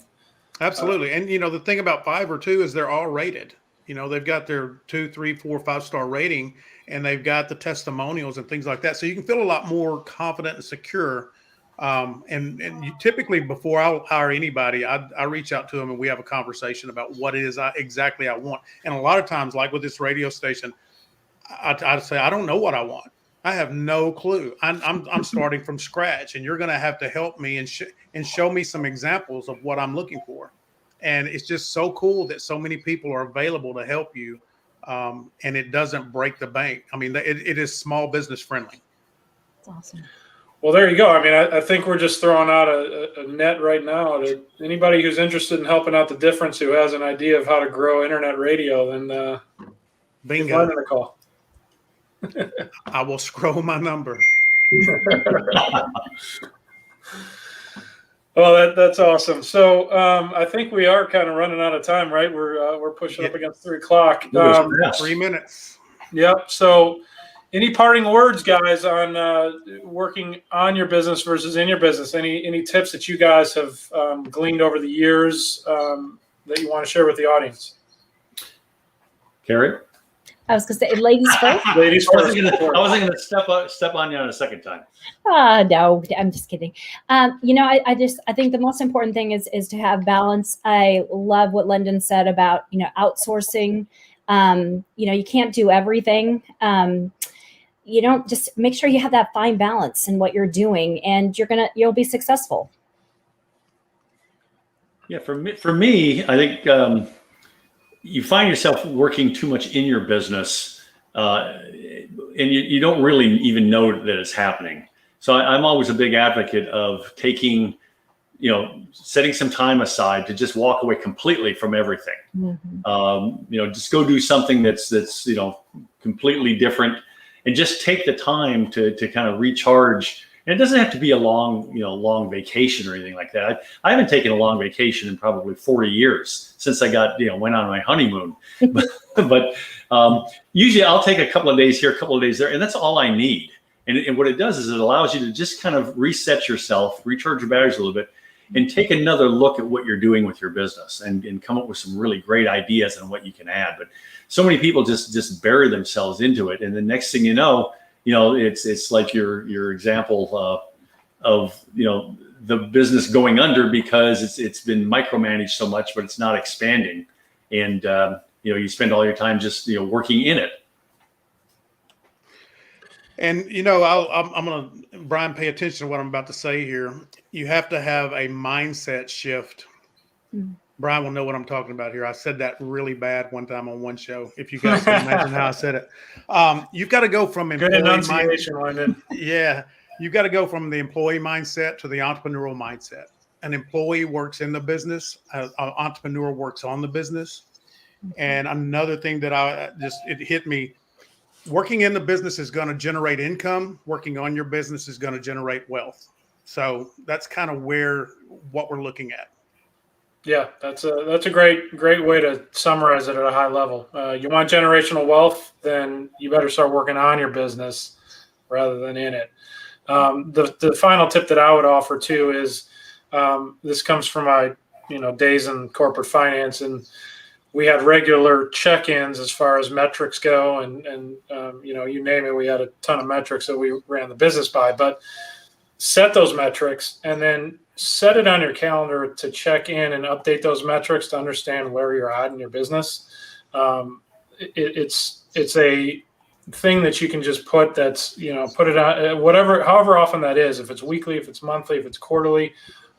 Absolutely. And, the thing about Fiverr, too, is they're all rated. They've got their 2, 3, 4, 5-star rating, and they've got the testimonials and things like that. So you can feel a lot more confident and secure. And you typically, before I'll hire anybody, I reach out to them and we have a conversation about what it is exactly I want. And a lot of times, like with this radio station, I say, I don't know what I want. I have no clue. I'm starting from scratch, and you're going to have to help me and show me some examples of what I'm looking for. And it's just so cool that so many people are available to help you and it doesn't break the bank. I mean, it is small business friendly. That's awesome. Well, there you go. I mean, I think we're just throwing out a net right now to anybody who's interested in helping out the difference, who has an idea of how to grow internet radio, then give Bingo. Lennon a call. I will scroll my number. Well, that's awesome. So I think we are kind of running out of time, right? We're pushing up against 3:00. 3 minutes. Yep. So any parting words, guys, on working on your business versus in your business? Any tips that you guys have gleaned over the years that you want to share with the audience? Carrie? I was going to say, ladies first. Ladies I first. wasn't going to step on you on a second time. No, I'm just kidding. I think the most important thing is to have balance. I love what Lyndon said about, outsourcing. You can't do everything. You don't, just make sure you have that fine balance in what you're doing, and you'll be successful. Yeah, for me, I think you find yourself working too much in your business, and you don't really even know that it's happening. So I'm always a big advocate of taking, setting some time aside to just walk away completely from everything. Mm-hmm. Just go do something that's completely different, and just take the time to kind of recharge. And it doesn't have to be a long vacation or anything like that. I haven't taken a long vacation in probably 40 years since I went on my honeymoon. but usually I'll take a couple of days here, a couple of days there, and that's all I need. And what it does is it allows you to just kind of reset yourself, recharge your batteries a little bit, and take another look at what you're doing with your business, and come up with some really great ideas on what you can add. But so many people just bury themselves into it, and the next thing you know, it's like your example of the business going under because it's been micromanaged so much, but it's not expanding, and you spend all your time just working in it. And I'm gonna, Brian, pay attention to what I'm about to say here. You have to have a mindset shift. Mm-hmm. Brian will know what I'm talking about here. I said that really bad one time on one show. If you guys can imagine how I said it, you've got to go from good enunciation, Lyndon. Yeah, you've got to go from the employee mindset to the entrepreneurial mindset. An employee works in the business. An entrepreneur works on the business. And another thing that it hit me: working in the business is going to generate income. Working on your business is going to generate wealth. So that's kind of what we're looking at. Yeah, that's a great way to summarize it at a high level. You want generational wealth, then you better start working on your business rather than in it. The final tip that I would offer too is this comes from my days in corporate finance, and we had regular check-ins as far as metrics go, and you name it, we had a ton of metrics that we ran the business by. But set those metrics, and then set it on your calendar to check in and update those metrics to understand where you're at in your business. It's a thing that you can just put put it on however often that is. If it's weekly, if it's monthly, if it's quarterly,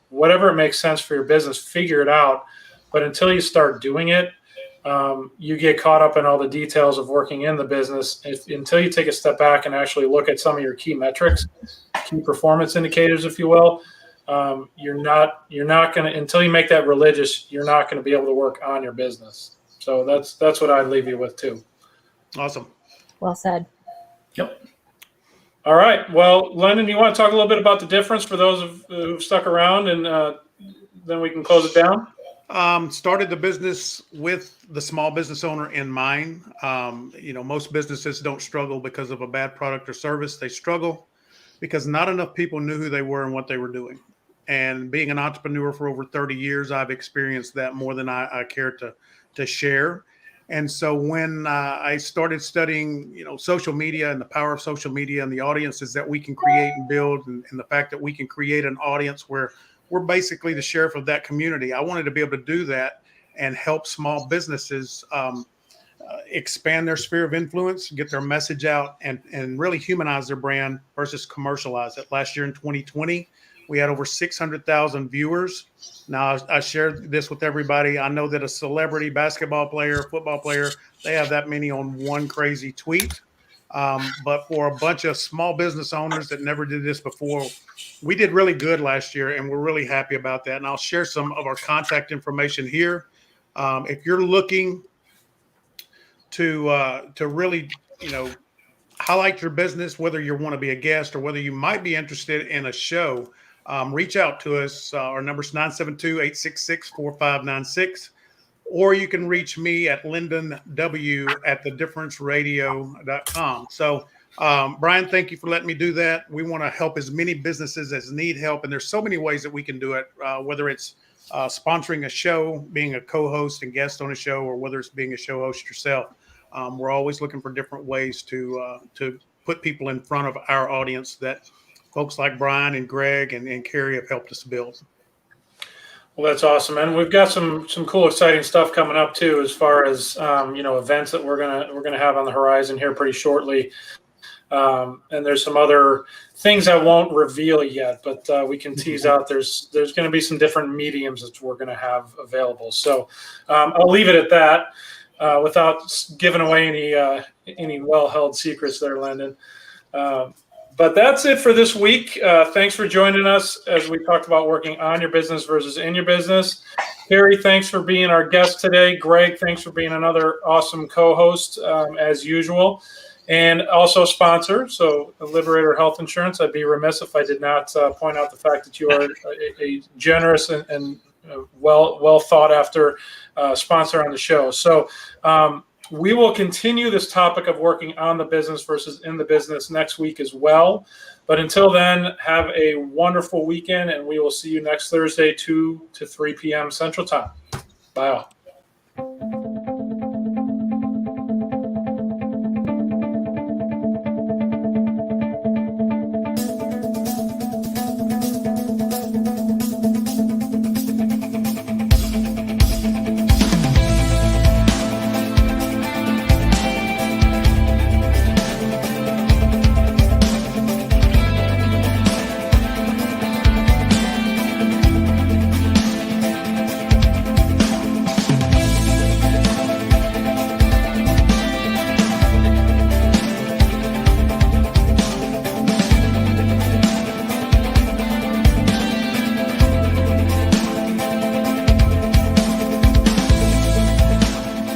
whatever it makes sense for your business, figure it out. But until you start doing it, you get caught up in all the details of working in the business. Until you take a step back and actually look at some of your key metrics, key performance indicators, if you will, you're not going to, until you make that religious, you're not going to be able to work on your business. So that's what I'd leave you with too. Awesome. Well said. Yep. All right. Well, Lyndon, you want to talk a little bit about the difference for those who've stuck around, and then we can close it down? Started the business with the small business owner in mind. Most businesses don't struggle because of a bad product or service. They struggle because not enough people knew who they were and what they were doing. And being an entrepreneur for over 30 years, I've experienced that more than I care to share. And so when I started studying, social media and the power of social media and the audiences that we can create and build, and the fact that we can create an audience where we're basically the sheriff of that community, I wanted to be able to do that and help small businesses expand their sphere of influence, get their message out, and really humanize their brand versus commercialize it. Last year in 2020, We had over 600,000 viewers. Now, I shared this with everybody. I know that a celebrity basketball player, football player, they have that many on one crazy tweet. But for a bunch of small business owners that never did this before, we did really good last year, and we're really happy about that. And I'll share some of our contact information here. If you're looking to really, highlight your business, whether you want to be a guest or whether you might be interested in a show, reach out to us. Our number is 972-866-4596. Or you can reach me at lyndonw@thedifferenceradio.com. So, Brian, thank you for letting me do that. We want to help as many businesses as need help. And there's so many ways that we can do it, whether it's sponsoring a show, being a co-host and guest on a show, or whether it's being a show host yourself. We're always looking for different ways to put people in front of our audience that folks like Brian and Greg and Carrie have helped us build. Well, that's awesome, and we've got some cool, exciting stuff coming up too, as far as events that we're gonna have on the horizon here pretty shortly. And there's some other things I won't reveal yet, but we can tease out. There's going to be some different mediums that we're going to have available. So I'll leave it at that without giving away any well-held secrets there, Lyndon. But that's it for this week. Thanks for joining us as we talked about working on your business versus in your business. Carrie, thanks for being our guest today. Greg, thanks for being another awesome co-host as usual. And also sponsor, so Liberator Health Insurance. I'd be remiss if I did not point out the fact that you are a generous and well thought after sponsor on the show. So we will continue this topic of working on the business versus in the business next week as well. But until then, have a wonderful weekend, and we will see you next Thursday, 2 to 3 p.m. Central Time. Bye all.